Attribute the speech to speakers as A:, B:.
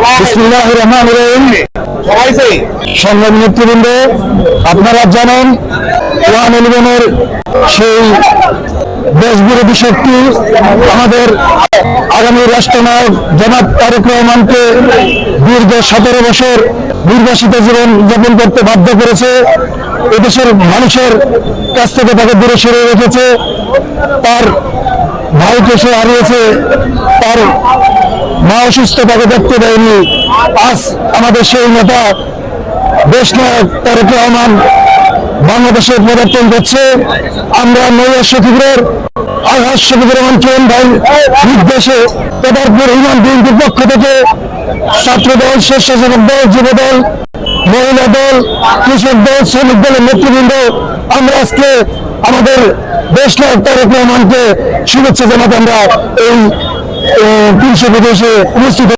A: বিসমিল্লাহির রহমানির রহিম। সংগ্রামী নেতৃবৃন্দ, আপনারা জানেন ওয়ান ইলেভেনের সেই দেশ বিরোধী শক্তি আমাদের আগামী রাষ্ট্রনায়ক জনাব তারেক রহমানকে দীর্ঘ 17 বছর নির্বাসিত জীবন যাপন করতে বাধ্য করেছে। এদেশের মানুষের কাছ থেকে তাকে দূরে সরিয়ে রেখেছে। তার ভাইকে সে হারিয়েছে, তার মা অসুস্থ, তাকে দেখতে দেয়নি। আজ আমাদের সেই নেতা দেশ নায়ক তারেক রহমান বাংলাদেশে পদার্পণ করছে। আমরা নৈয়ার শফিকুরের আলহাজ শফিকুর রহমান চৌন ভাই নির্দেশে পদার্পণ ইউনিয়ন বিএনপির পক্ষ থেকে ছাত্র দল, স্বেচ্ছাসেবক দল, যুব দল, মহিলা দল, কৃষক দল, শ্রমিক দলের নেতৃবৃন্দ আমরা আজকে আমাদের দেশ নায়ক তারেক রহমানকে শুভেচ্ছা জানাতে আমরা এই 300 বিদেশে উপস্থিত